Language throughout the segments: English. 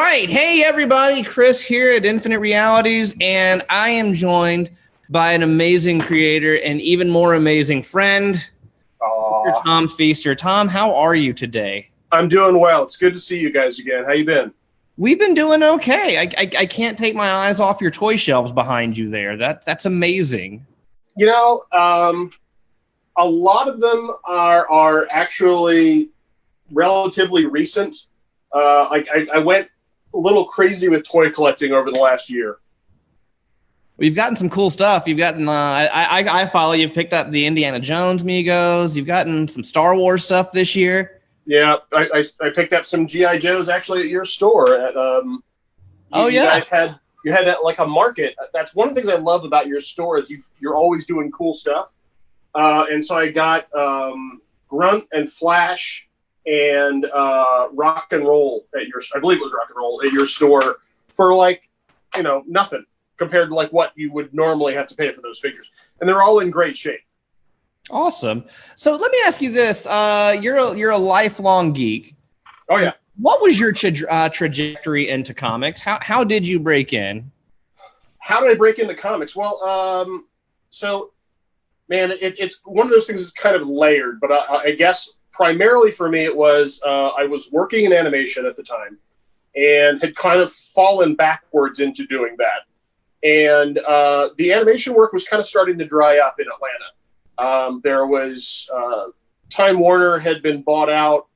right. Hey, everybody. Chris here at Infinite Realities, and I am joined by an amazing creator and even more amazing friend, Mr. Tom Feister. Tom, how are you today? I'm doing well. It's good to see you guys again. How you been? We've been doing okay. I can't take my eyes off your toy shelves behind you there. That's amazing. You know, a lot of them are actually relatively recent. I went a little crazy with toy collecting over the last year. Well, you've gotten some cool stuff. You've gotten, I follow, you've picked up the Indiana Jones Migos. You've gotten some Star Wars stuff this year. Yeah, I picked up some G.I. Joes actually at your store. You guys had that like a market. That's one of the things I love about your store is you're always doing cool stuff. And so I got Grunt and Flash and Rock and Roll at your, I believe it was Rock and Roll at your store for like, nothing compared to like what you would normally have to pay for those figures. And they're all in great shape. Awesome. So let me ask you this. You're a lifelong geek. Oh yeah. What was your trajectory into comics? How did you break in? How did I break into comics? Well, so man, it's one of those things that's kind of layered, but I guess primarily for me, it was I was working in animation at the time and had kind of fallen backwards into doing that. And the animation work was kind of starting to dry up in Atlanta. There was Time Warner had been bought out.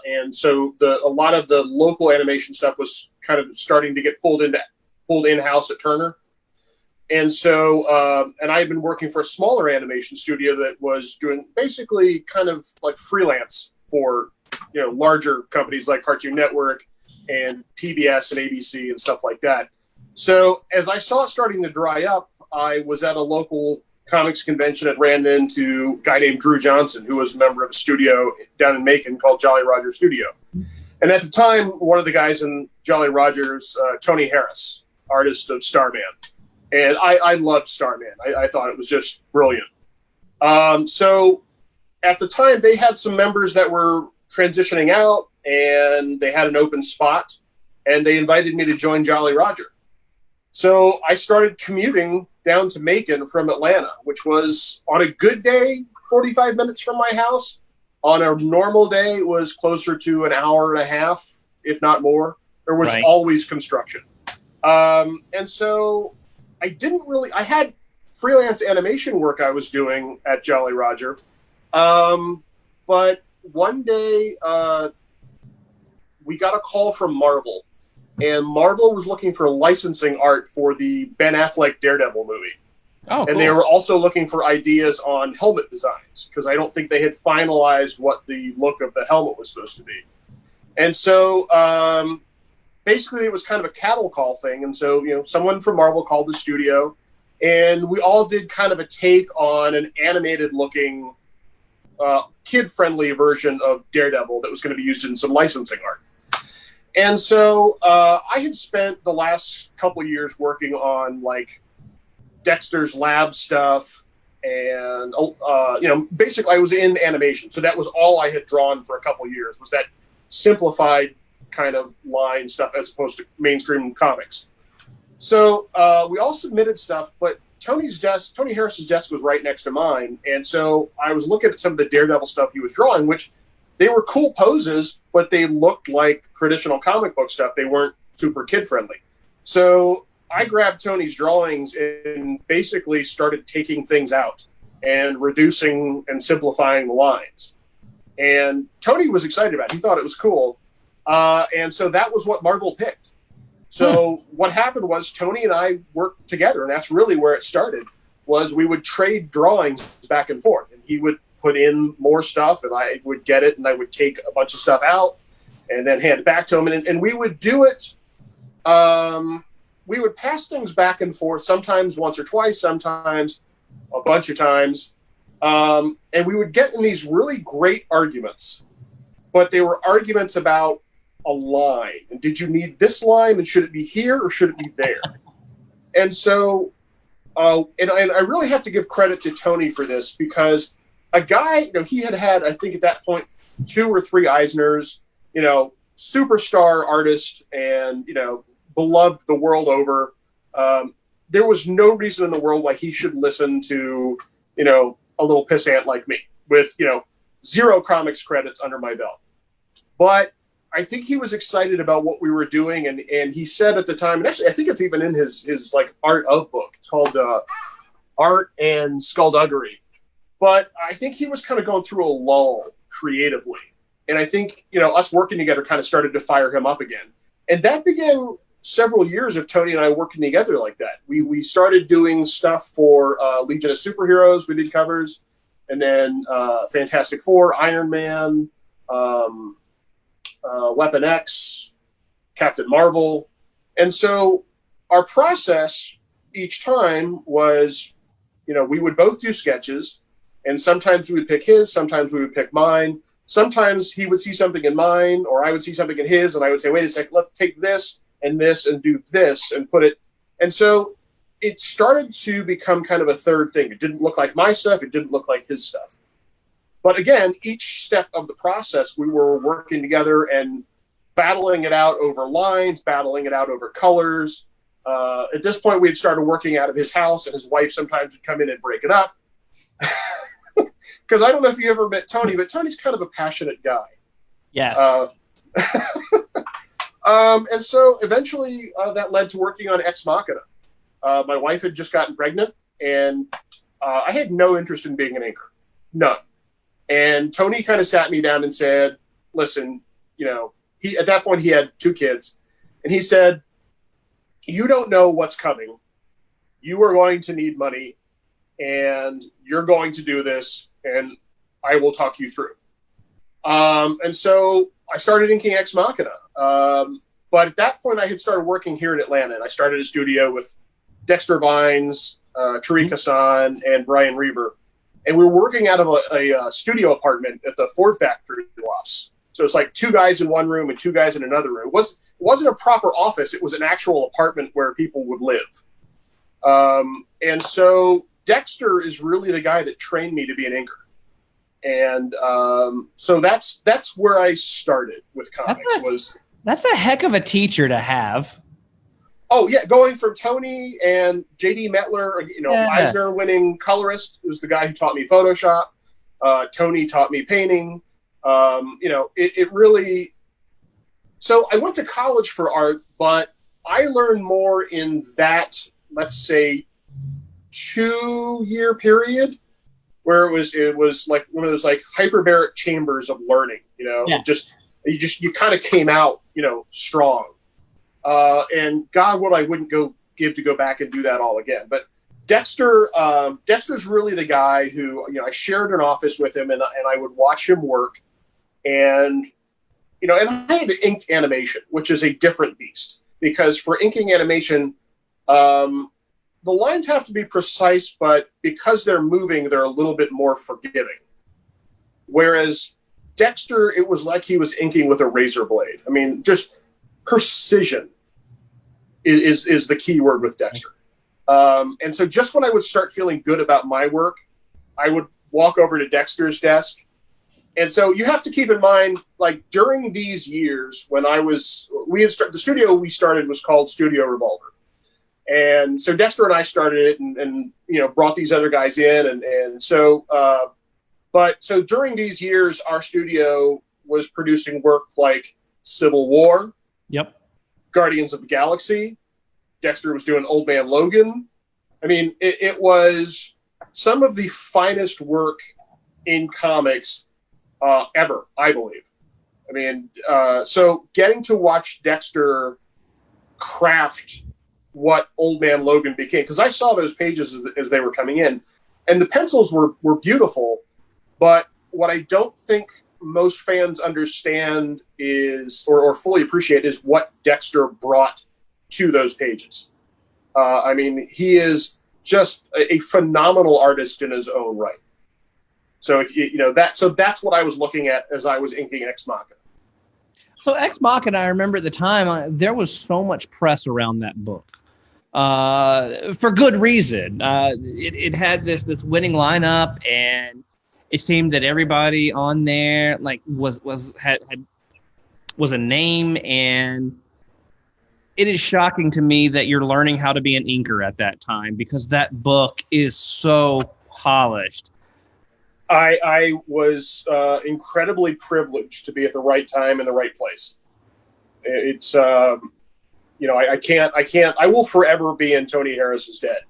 And so a lot of the local animation stuff was kind of starting to get pulled in-house at Turner. And so, and I had been working for a smaller animation studio that was doing basically kind of like freelance for, larger companies like Cartoon Network and PBS and ABC and stuff like that. So as I saw it starting to dry up, I was at a local comics convention and ran into a guy named Drew Johnson, who was a member of a studio down in Macon called Jolly Roger Studio. And at the time, one of the guys in Jolly Roger's, Tony Harris, artist of Starman. And I loved Starman. I thought it was just brilliant. So at the time, they had some members that were transitioning out, and they had an open spot, and they invited me to join Jolly Roger. So I started commuting down to Macon from Atlanta, which was, on a good day, 45 minutes from my house. On a normal day, it was closer to an hour and a half, if not more. There was always construction. And so I had freelance animation work I was doing at Jolly Roger. But one day we got a call from Marvel, and Marvel was looking for licensing art for the Ben Affleck Daredevil movie. Oh, cool. And they were also looking for ideas on helmet designs, because I don't think they had finalized what the look of the helmet was supposed to be. And so basically it was kind of a cattle call thing. And so, someone from Marvel called the studio, and we all did kind of a take on an animated looking kid-friendly version of Daredevil that was going to be used in some licensing art. And so I had spent the last couple of years working on like Dexter's Lab stuff, and basically I was in animation, so that was all I had drawn for a couple of years, was that simplified kind of line stuff as opposed to mainstream comics. So we all submitted stuff, but Tony Harris's desk was right next to mine, and so I was looking at some of the Daredevil stuff he was drawing, which they were cool poses, but they looked like traditional comic book stuff. They weren't super kid-friendly. So I grabbed Tony's drawings and basically started taking things out and reducing and simplifying the lines. And Tony was excited about it. He thought it was cool. And so that was what Marvel picked. So what happened was Tony and I worked together, and that's really where it started, was we would trade drawings back and forth. And he would put in more stuff, and I would get it, and I would take a bunch of stuff out and then hand it back to him. And we would do it. We would pass things back and forth, sometimes once or twice, sometimes a bunch of times. And we would get in these really great arguments, but they were arguments about a line. And did you need this line? And should it be here or should it be there? And so, and I really have to give credit to Tony for this, because a guy, he had, I think at that point, 2 or 3 Eisners, superstar artist and, beloved the world over. There was no reason in the world why he should listen to, a little pissant like me with, 0 comics credits under my belt. But I think he was excited about what we were doing. And he said at the time, and actually I think it's even in his like art of book, it's called Art and Skullduggery. But I think he was kind of going through a lull creatively. And I think, us working together kind of started to fire him up again. And that began several years of Tony and I working together like that. We started doing stuff for Legion of Superheroes. We did covers. And then Fantastic Four, Iron Man, Weapon X, Captain Marvel. And so our process each time was, we would both do sketches. And sometimes we would pick his, sometimes we would pick mine. Sometimes he would see something in mine, or I would see something in his, and I would say, wait a second, let's take this and do this and put it. And so it started to become kind of a third thing. It didn't look like my stuff. It didn't look like his stuff. But again, each step of the process, we were working together and battling it out over lines, battling it out over colors. At this point, we had started working out of his house, and his wife sometimes would come in and break it up. Because I don't know if you ever met Tony, but Tony's kind of a passionate guy. Yes. And so eventually that led to working on Ex Machina. My wife had just gotten pregnant, and I had no interest in being an anchor. None. And Tony kind of sat me down and said, listen, at that point he had 2 kids. And he said, you don't know what's coming. You are going to need money, and you're going to do this, and I will talk you through. And so I started inking Ex Machina. But at that point, I had started working here in Atlanta, and I started a studio with Dexter Vines, Tariq Hassan, and Brian Reber. And we were working out of a studio apartment at the Ford factory lofts. So it's like 2 guys in one room and 2 guys in another room. It wasn't a proper office. It was an actual apartment where people would live. And so Dexter is really the guy that trained me to be an inker. And so that's where I started with comics. That's a heck of a teacher to have. Oh, yeah, going from Tony and J.D. Metler, Eisner-winning colorist, who's the guy who taught me Photoshop. Tony taught me painting. It really... So I went to college for art, but I learned more in that, let's say, 2-year period, where it was like one of those like hyperbaric chambers of learning. You kind of came out, strong. And God, what I wouldn't give to go back and do that all again. But Dexter's really the guy who, I shared an office with him, and I would watch him work, and I had inked animation, which is a different beast, because for inking animation, the lines have to be precise, but because they're moving, they're a little bit more forgiving. Whereas Dexter, it was like he was inking with a razor blade. I mean, just precision is the key word with Dexter. And so just when I would start feeling good about my work, I would walk over to Dexter's desk. And so you have to keep in mind, like during these years when the studio we started was called Studio Revolver. And so Dexter and I started it and brought these other guys in. So during these years, our studio was producing work like Civil War. Yep. Guardians of the Galaxy. Dexter was doing Old Man Logan. I mean, it was some of the finest work in comics ever, I believe. I mean, so getting to watch Dexter craft what Old Man Logan became, because I saw those pages as they were coming in, and the pencils were beautiful, but what I don't think most fans understand is, or fully appreciate, is what Dexter brought to those pages. I mean, he is just a phenomenal artist in his own right. So that's what I was looking at as I was inking Ex Machina. So Ex Machina, I remember at the time, there was so much press around that book. For good reason. It had this winning lineup, and it seemed that everybody on there like had was a name, and it is shocking to me that you're learning how to be an inker at that time, because that book is so polished. I was incredibly privileged to be at the right time in the right place. It's I will forever be in Tony Harris's debt.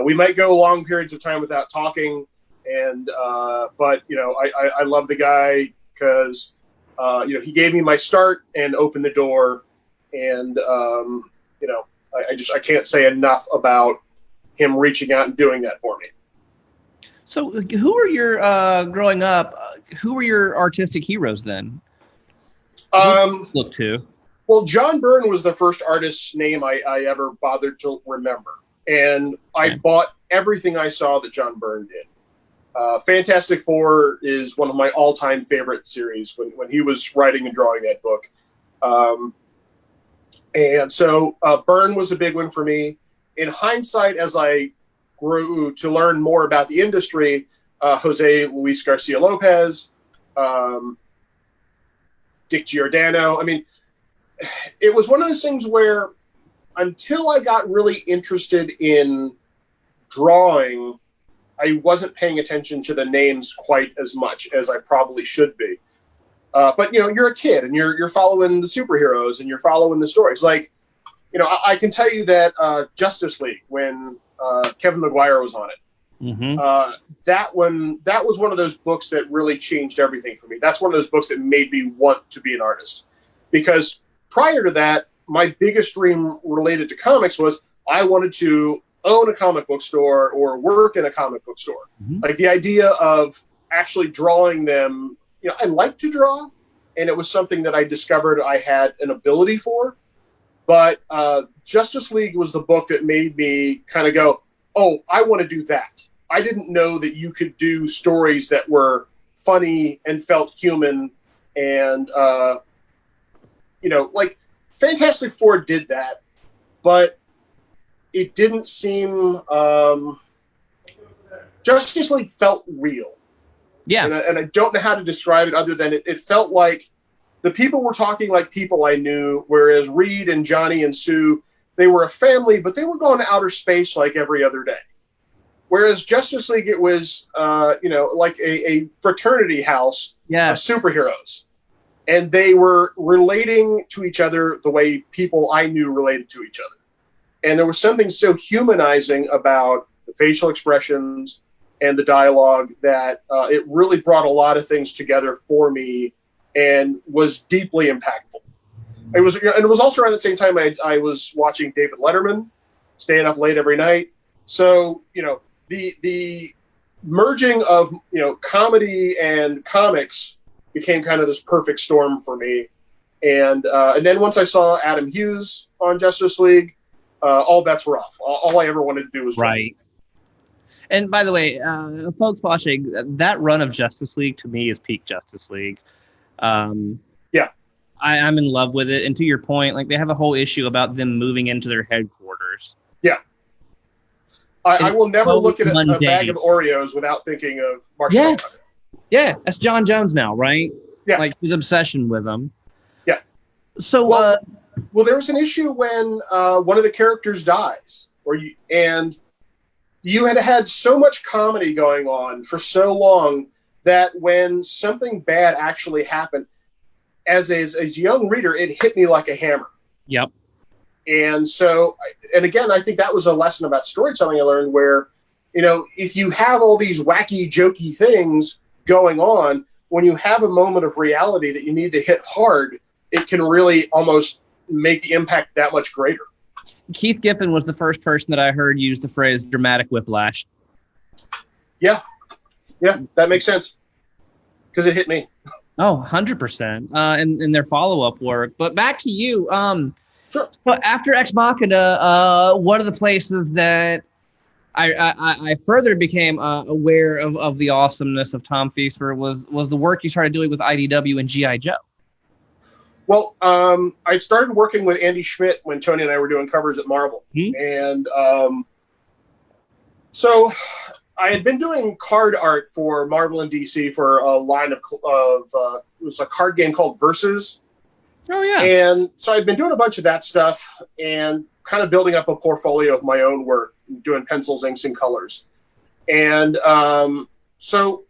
We might go long periods of time without talking, but I love the guy because he gave me my start and opened the door, and I can't say enough about him reaching out and doing that for me. So who were your growing up? Who were your artistic heroes then? Look to. Well, John Byrne was the first artist's name I ever bothered to remember, and I bought everything I saw that John Byrne did. Fantastic Four is one of my all-time favorite series when he was writing and drawing that book. And so Byrne was a big one for me. In hindsight, as I grew to learn more about the industry, Jose Luis Garcia Lopez, Dick Giordano. I mean, it was one of those things where until I got really interested in drawing, I wasn't paying attention to the names quite as much as I probably should be. But you're a kid and you're following the superheroes and you're following the stories. Like, I can tell you that Justice League, when Kevin Maguire was on it, that was one of those books that really changed everything for me. That's one of those books that made me want to be an artist, because prior to that, my biggest dream related to comics was I wanted to own a comic book store or work in a comic book store. Like the idea of actually drawing them, I like to draw, and it was something that I discovered I had an ability for. But Justice League was the book that made me kind of go, oh, I want to do that. I didn't know that you could do stories that were funny and felt human. And, like Fantastic Four did that, but it didn't seem Justice League felt real. Yeah. And I don't know how to describe it other than it felt like the people were talking like people I knew, whereas Reed and Johnny and Sue, they were a family, but they were going to outer space like every other day. Whereas Justice League, it was, like a fraternity house of superheroes. And they were relating to each other the way people I knew related to each other. And there was something so humanizing about the facial expressions and the dialogue that it really brought a lot of things together for me and was deeply impactful. It was also around the same time I was watching David Letterman, staying up late every night. So, the merging of, comedy and comics became kind of this perfect storm for me. And then once I saw Adam Hughes on Justice League, all bets were off. All I ever wanted to do was right. And by the way, folks watching, that run of Justice League to me is peak Justice League. I'm in love with it. And to your point, like they have a whole issue about them moving into their headquarters. Yeah. I will never look at a bag of Oreos without thinking of Marshall. Yeah, that's John Jones now, right? Yeah. Like his obsession with them. Yeah. So, well, there was an issue when one of the characters dies, and you had so much comedy going on for so long that when something bad actually happened, as a young reader, it hit me like a hammer. Yep. And so, and again, I think that was a lesson about storytelling I learned where, if you have all these wacky, jokey things going on, when you have a moment of reality that you need to hit hard, it can really almost make the impact that much greater. Keith Giffen was the first person that I heard use the phrase dramatic whiplash. Yeah, that makes sense. Because it hit me. Oh, 100%. In their follow-up work. But back to you. Sure. So after Ex Machina, one of the places that I further became aware of the awesomeness of Tom Feister was the work you started doing with IDW and G.I. Joe. Well, I started working with Andy Schmidt when Tony and I were doing covers at Marvel. And so I had been doing card art for Marvel and DC for a line of it was a card game called Versus. Oh, yeah. And so I've been doing a bunch of that stuff and kind of building up a portfolio of my own work, doing pencils, inks, and colors. And so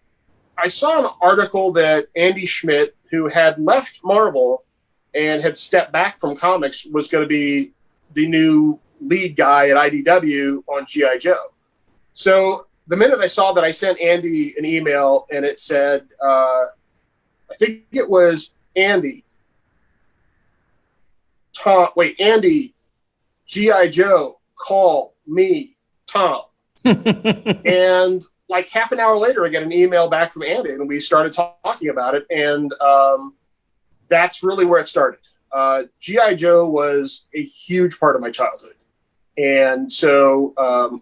I saw an article that Andy Schmidt, who had left Marvel and had stepped back from comics, was going to be the new lead guy at IDW on G.I. Joe. So the minute I saw that, I sent Andy an email, and it said, I think it was Andy, Andy, G.I. Joe, call me, Tom. And like half an hour later, I get an email back from Andy, and we started talking about it. And that's really where it started. G.I. Joe was a huge part of my childhood. And so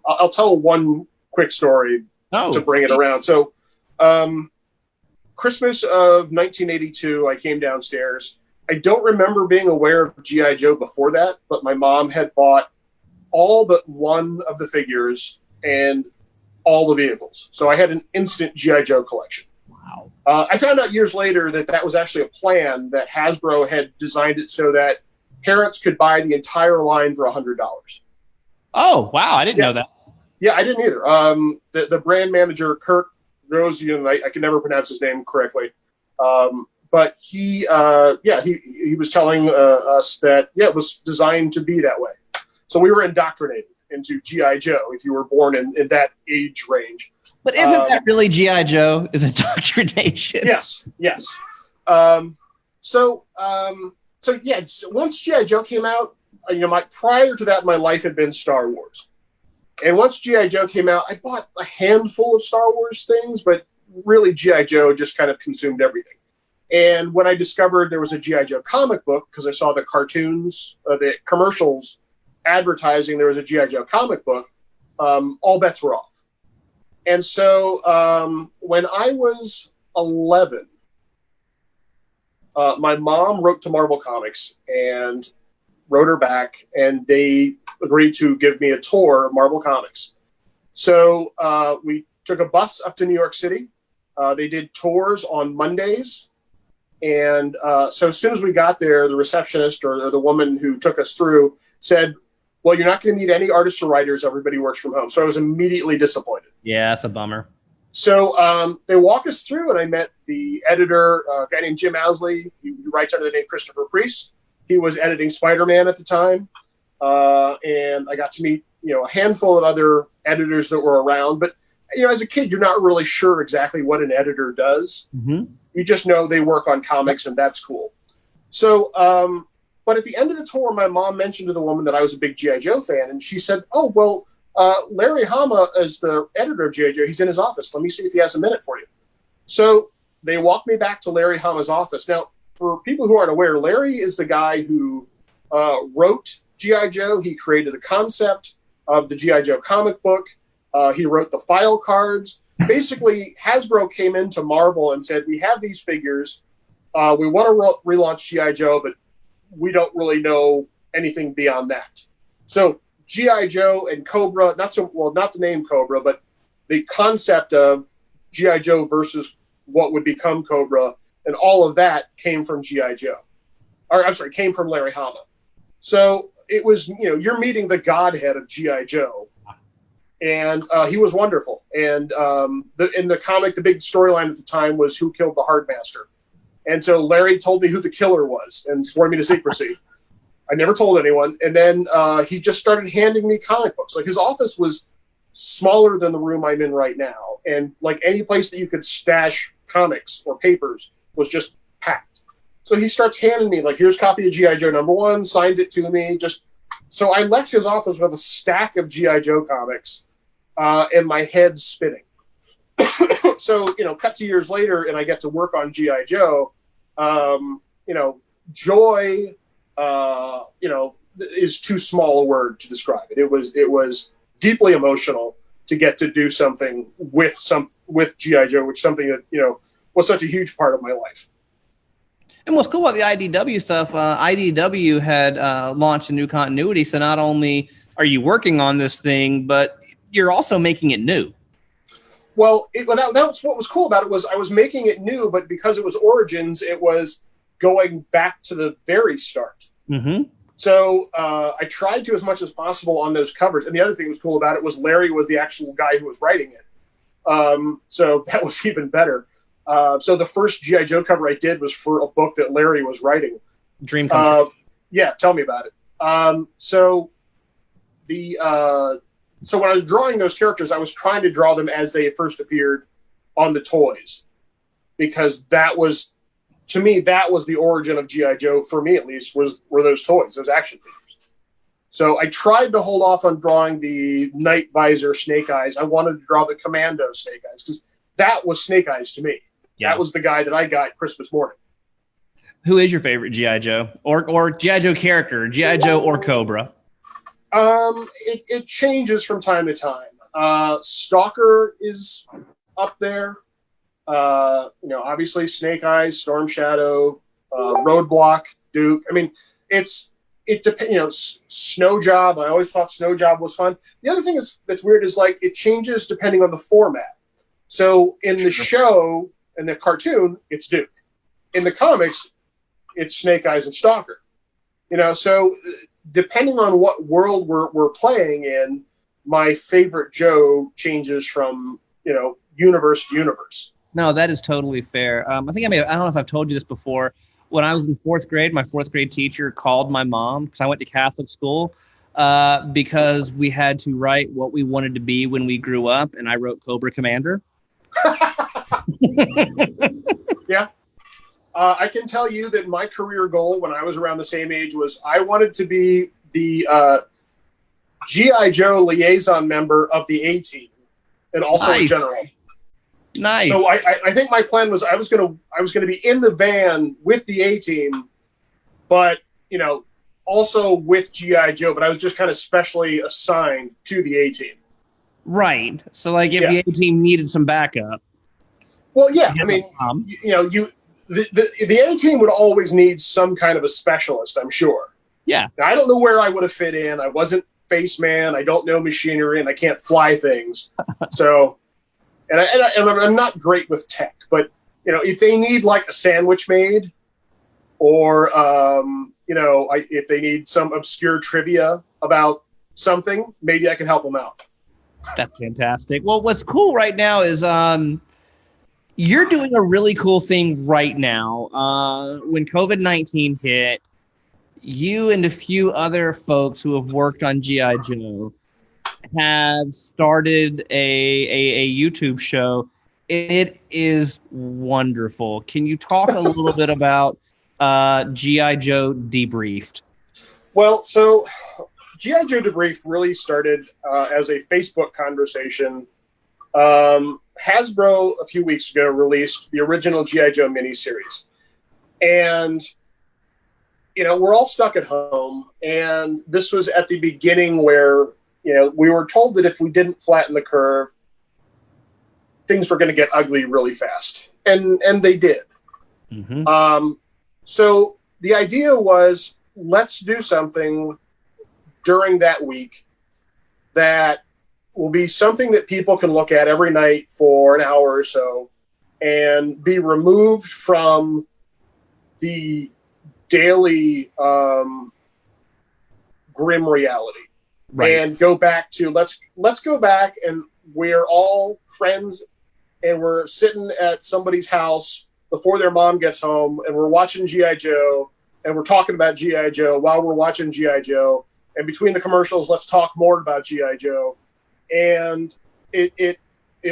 I'll tell one quick story to bring it around. So Christmas of 1982, I came downstairs. I don't remember being aware of G.I. Joe before that, but my mom had bought all but one of the figures and all the vehicles. So I had an instant G.I. Joe collection. Wow. I found out years later that was actually a plan that Hasbro had designed it so that parents could buy the entire line for $100. Oh, wow. I didn't know that. Yeah, I didn't either. The brand manager, Kurt Rosian, I can never pronounce his name correctly. But he was telling us that, it was designed to be that way. So we were indoctrinated into G.I. Joe if you were born in that age range. But isn't that really G.I. Joe is indoctrination? Yes. So once G.I. Joe came out, prior to that, my life had been Star Wars. And once G.I. Joe came out, I bought a handful of Star Wars things, but really G.I. Joe just kind of consumed everything. And when I discovered there was a G.I. Joe comic book, because I saw the cartoons, the commercials advertising there was a G.I. Joe comic book, all bets were off. And so when I was 11, my mom wrote to Marvel Comics and wrote her back, and they agreed to give me a tour of Marvel Comics. So we took a bus up to New York City. They did tours on Mondays. And so as soon as we got there, the receptionist or the woman who took us through said, well, you're not going to meet any artists or writers. Everybody works from home. So I was immediately disappointed. Yeah, that's a bummer. So they walk us through, and I met the editor, a guy named Jim Owsley. He writes under the name Christopher Priest. He was editing Spider-Man at the time. And I got to meet, a handful of other editors that were around. But, as a kid, you're not really sure exactly what an editor does. Mm-hmm. You just know they work on comics, and that's cool. So, but at the end of the tour, my mom mentioned to the woman that I was a big G.I. Joe fan, and she said, oh, well, Larry Hama is the editor of G.I. Joe. He's in his office. Let me see if he has a minute for you. So they walked me back to Larry Hama's office. Now, for people who aren't aware, Larry is the guy who wrote G.I. Joe. He created the concept of the G.I. Joe comic book. He wrote the file cards. Basically, Hasbro came into Marvel and said, we have these figures. We want to relaunch G.I. Joe, but we don't really know anything beyond that. So G.I. Joe and Cobra, not the name Cobra, but the concept of G.I. Joe versus what would become Cobra, and all of that came from G.I. Joe. Came from Larry Hama. So it was, you're meeting the godhead of G.I. Joe. And he was wonderful. And in the comic, the big storyline at the time was who killed the Hardmaster. And so Larry told me who the killer was and swore me to secrecy. I never told anyone. And then he just started handing me comic books. Like, his office was smaller than the room I'm in right now. And like any place that you could stash comics or papers was just packed. So he starts handing me, like, here's a copy of G.I. Joe #1, signs it to me. So I left his office with a stack of G.I. Joe comics and my head spinning. So, cut to years later, and I get to work on G.I. Joe. Joy, is too small a word to describe it. It was deeply emotional to get to do something with G.I. Joe, which something that, was such a huge part of my life. And what's cool about the IDW stuff, IDW had launched a new continuity. So not only are you working on this thing, but you're also making it new. Well, that's what was cool about it was I was making it new, but because it was Origins, it was going back to the very start. Mm-hmm. So I tried to as much as possible on those covers. And the other thing that was cool about it was Larry was the actual guy who was writing it. So that was even better. So the first G.I. Joe cover I did was for a book that Larry was writing. Dream come true. Yeah, tell me about it. So when I was drawing those characters, I was trying to draw them as they first appeared on the toys, because that was, to me, that was the origin of G.I. Joe, for me at least, were those toys, those action figures. So I tried to hold off on drawing the Night Visor Snake Eyes. I wanted to draw the Commando Snake Eyes, because that was Snake Eyes to me. Yeah. That was the guy that I got Christmas morning. Who is your favorite G.I. Joe? Or G.I. Joe character, G.I. Joe or Cobra? It changes from time to time. Stalker is up there. Obviously Snake Eyes, Storm Shadow, Roadblock, Duke. I mean, it depends. Snow Job. I always thought Snow Job was fun. The other thing that's weird is like it changes depending on the format. So in the show and the cartoon, it's Duke. In the comics, it's Snake Eyes and Stalker. So depending on what world we're playing in, my favorite Joe changes from universe to universe. No, that is totally fair. I don't know if I've told you this before. When I was in fourth grade, my fourth grade teacher called my mom, because I went to Catholic school, because we had to write what we wanted to be when we grew up, and I wrote Cobra Commander. Yeah. I can tell you that my career goal when I was around the same age was I wanted to be the G.I. Joe liaison member of the A-Team, and also a general. Nice. So I think my plan was I was gonna be in the van with the A-Team, but also with G.I. Joe, but I was just kind of specially assigned to the A-Team. Right. So like if the A-Team needed some backup. Well, yeah. I mean, the A-Team would always need some kind of a specialist, I'm sure. Yeah. Now, I don't know where I would have fit in. I wasn't Face Man. I don't know machinery, and I can't fly things. So, and I'm not great with tech. But if they need like a sandwich made, or if they need some obscure trivia about something, maybe I can help them out. That's fantastic. Well, what's cool right now is you're doing a really cool thing right now. When COVID-19 hit, you and a few other folks who have worked on G.I. Joe have started a YouTube show. It is wonderful. Can you talk a little bit about G.I. Joe Debriefed? Well, so G.I. Joe Debriefed really started as a Facebook conversation. Hasbro a few weeks ago released the original G.I. Joe miniseries. And, we're all stuck at home. And this was at the beginning where, we were told that if we didn't flatten the curve, things were going to get ugly really fast. And they did. Mm-hmm. So the idea was, let's do something during that week that will be something that people can look at every night for an hour or so and be removed from the daily grim reality. Right. And go back to let's go back, and we're all friends and we're sitting at somebody's house before their mom gets home, and we're watching G.I. Joe, and we're talking about G.I. Joe while we're watching G.I. Joe, and between the commercials, let's talk more about G.I. Joe. And it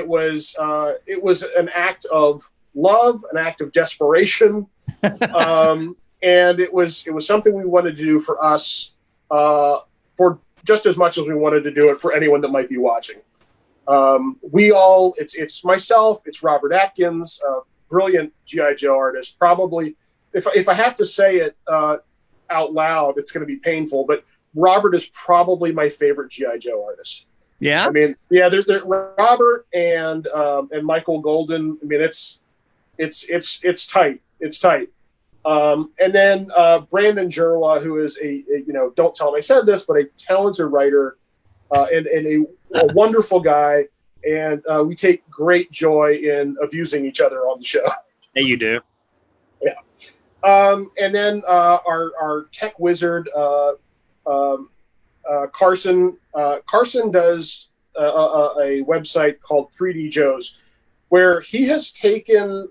was an act of love, an act of desperation, and it was something we wanted to do for us, for just as much as we wanted to do it for anyone that might be watching. It's myself, it's Robert Atkins, brilliant G.I. Joe artist. Probably, if I have to say it out loud, it's going to be painful, but Robert is probably my favorite G.I. Joe artist. Yeah. I mean, yeah, they're Robert and Michael Golden. I mean, it's tight. It's tight. And then Brandon Jerwa, who is a don't tell him I said this, but a talented writer and a wonderful guy. And we take great joy in abusing each other on the show. Yeah, you do. Yeah. And then our tech wizard, Carson. Carson does a website called 3D Joe's, where he has taken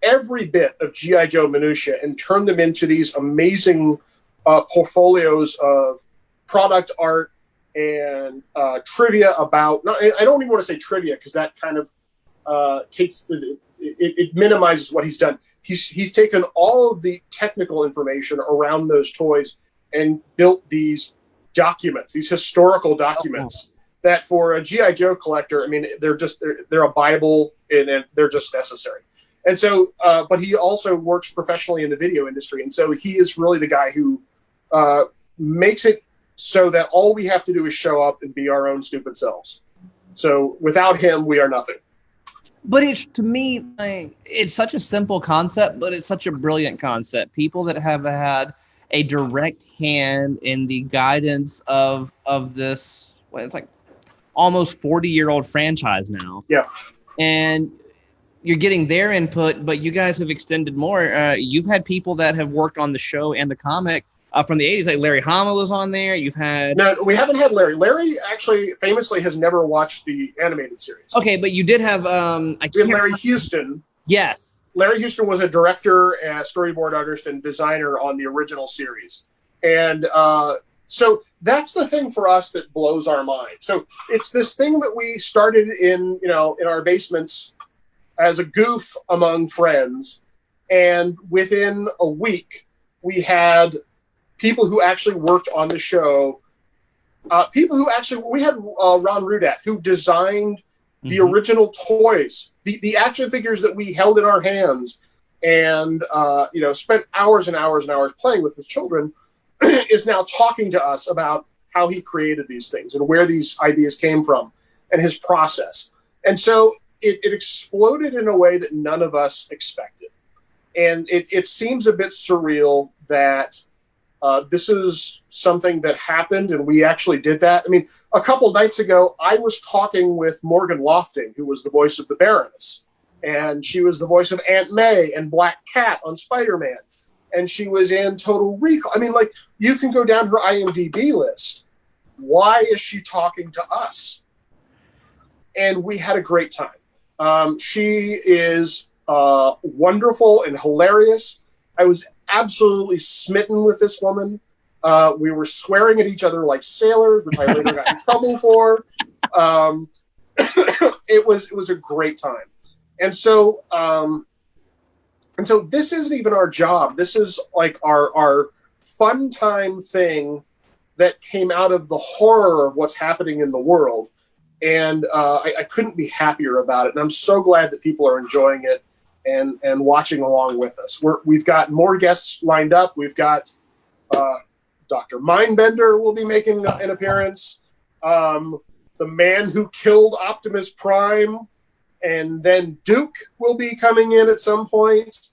every bit of G.I. Joe minutia and turned them into these amazing portfolios of product art and trivia about. I don't even want to say trivia because that kind of takes it minimizes what he's done. He's taken all of the technical information around those toys and built these documents, these historical documents that for a G.I. Joe collector, I mean, they're a Bible and they're just necessary. And so, but he also works professionally in the video industry. And so he is really the guy who makes it so that all we have to do is show up and be our own stupid selves. So without him, we are nothing. But it's, to me, like, it's such a simple concept, but it's such a brilliant concept. People that have had a direct hand in the guidance of this, well, it's like almost 40-year-old franchise now. Yeah. And you're getting their input, but you guys have extended more. You've had people that have worked on the show and the comic from the 80s, like Larry Hama was on there. You've had... No, we haven't had Larry. Larry actually famously has never watched the animated series. Okay, but you did have... Larry Houston. Yes. Larry Houston was a director, storyboard artist, and designer on the original series. And so that's the thing for us that blows our mind. So it's this thing that we started in our basements as a goof among friends. And within a week, we had people who actually worked on the show. We had Ron Rudat, who designed the original toys, the action figures that we held in our hands and, spent hours and hours and hours playing with his children, is now talking to us about how he created these things and where these ideas came from and his process. And so it exploded in a way that none of us expected. And it seems a bit surreal that this is something that happened and we actually did that. I mean, a couple of nights ago, I was talking with Morgan Lofting, who was the voice of the Baroness. And she was the voice of Aunt May and Black Cat on Spider-Man. And she was in Total Recall. I mean, like, you can go down her IMDb list. Why is she talking to us? And we had a great time. She is wonderful and hilarious. I was absolutely smitten with this woman. We were swearing at each other like sailors, which I later got in trouble for. It was a great time. And so this isn't even our job. This is like our fun time thing that came out of the horror of what's happening in the world. And I couldn't be happier about it. And I'm so glad that people are enjoying it and watching along with us. We've got more guests lined up. We've got Dr. Mindbender will be making an appearance. The man who killed Optimus Prime, and then Duke will be coming in at some point.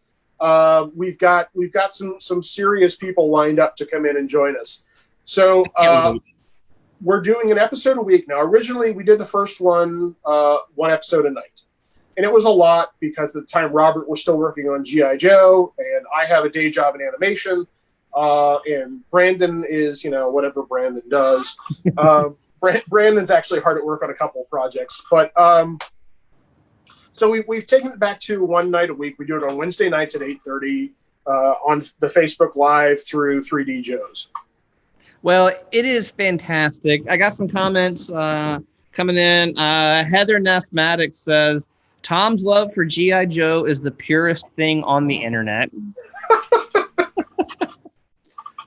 We've got some serious people lined up to come in and join us. So we're doing an episode a week now. Originally, we did the first one episode a night. And it was a lot because at the time Robert was still working on G.I. Joe, and I have a day job in animation. And Brandon is, whatever Brandon does. Brandon's actually hard at work on a couple of projects. But so we've taken it back to one night a week. We do it on Wednesday nights at 8:30 on the Facebook Live through 3D Joe's. Well, it is fantastic. I got some comments coming in. Heather Nestmatic says, Tom's love for G.I. Joe is the purest thing on the internet.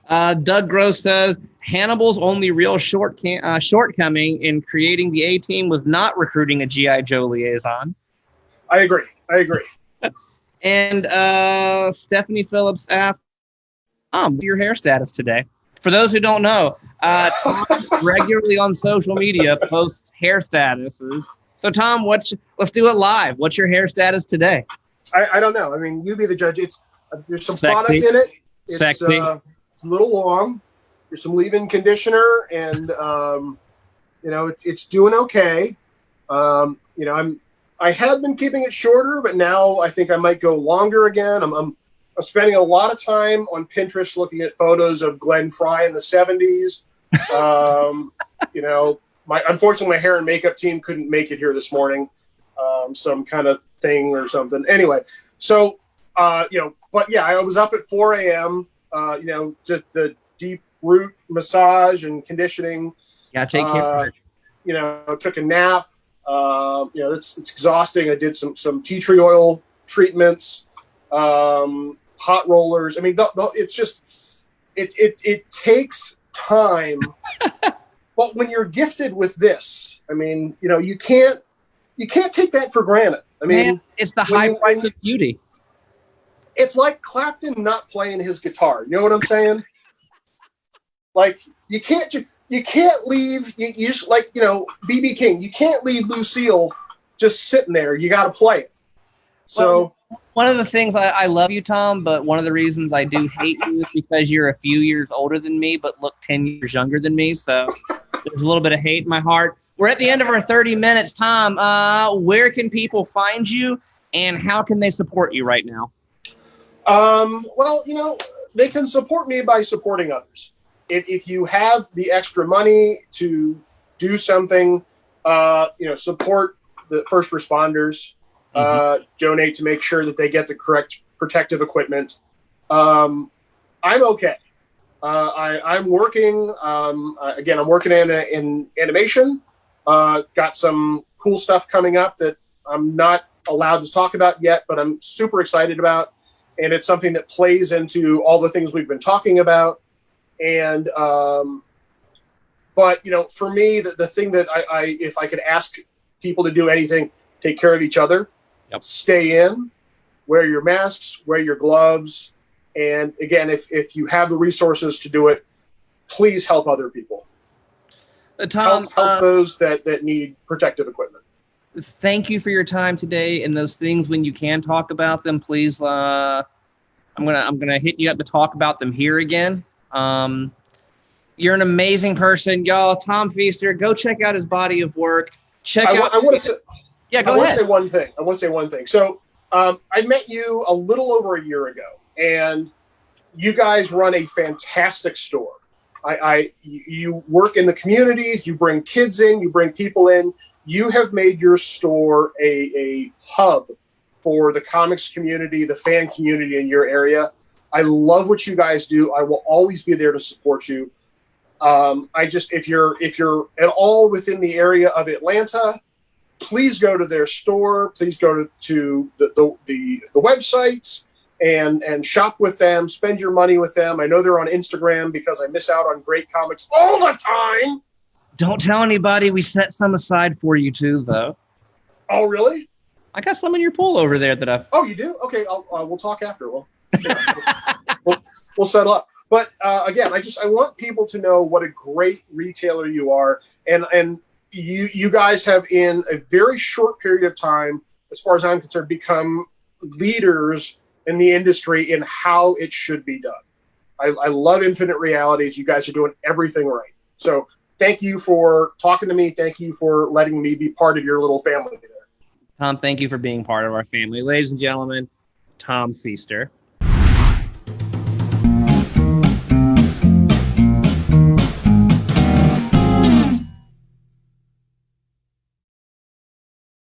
Doug Gross says, Hannibal's only real shortcoming in creating the A-Team was not recruiting a G.I. Joe liaison. I agree. And Stephanie Phillips asked, what's your hair status today? For those who don't know, Tom regularly on social media posts hair statuses. So, Tom, let's do it live. What's your hair status today? I don't know. I mean, you be the judge. There's some sexy. Product in it. It's sexy. It's a little long. There's some leave-in conditioner, and it's doing okay. I had been keeping it shorter, but now I think I might go longer again. I'm I'm spending a lot of time on Pinterest looking at photos of Glenn Fry in the 70s. You know, unfortunately, my hair and makeup team couldn't make it here this morning. Some kind of thing or something. Anyway, so, you know, but yeah, I was up at 4 a.m., you know, just the deep root massage and conditioning. Yeah, take care. You know, took a nap. You know, it's exhausting. I did some tea tree oil treatments, hot rollers. I mean, it's just, it takes time. But when you're gifted with this, I mean, you know, you can't take that for granted. I mean, man, it's the high price of beauty. It's like Clapton not playing his guitar. You know what I'm saying? Like, you can't leave. You just, like, you know, B.B. King. You can't leave Lucille just sitting there. You got to play it. So one of the things I love you, Tom, but one of the reasons I do hate you is because you're a few years older than me, but look 10 years younger than me. So there's a little bit of hate in my heart. We're at the end of our 30 minutes, Tom. Where can people find you, and how can they support you right now? Well, you know, they can support me by supporting others. If you have the extra money to do something, you know, support the first responders, donate to make sure that they get the correct protective equipment. I'm okay. I'm working, again, I'm working in animation. Got some cool stuff coming up that I'm not allowed to talk about yet, but I'm super excited about. And it's something that plays into all the things we've been talking about. And, but, you know, for me, the thing that if I could ask people to do anything, take care of each other, stay in, wear your masks, wear your gloves. And again, if you have the resources to do it, please help other people. Tom, help those that need protective equipment. Thank you for your time today, and those things when you can talk about them, please. I'm gonna hit you up to talk about them here again. You're an amazing person, y'all. Tom Feister, go check out his body of work. I want to say one thing. I want to say one thing. So I met you a little over a year ago, and you guys run a fantastic store. You work in the communities. You bring kids in. You bring people in. You have made your store a hub for the comics community, the fan community in your area. I love what you guys do. I will always be there to support you. If you're at all within the area of Atlanta, please go to their store. Please go to the websites and shop with them. Spend your money with them. I know they're on Instagram because I miss out on great comics all the time. Don't tell anybody. We set some aside for you too, though. Oh, really? I got some in your pool over there that I've. Oh, you do? Okay, we'll talk after. We'll settle up. But again, I want people to know what a great retailer you are, and you guys have in a very short period of time, as far as I'm concerned, become leaders in the industry in how it should be done. I love Infinite Realities. You guys are doing everything right. So thank you for talking to me. Thank you for letting me be part of your little family there. Tom, thank you for being part of our family. Ladies and gentlemen, Tom Feister.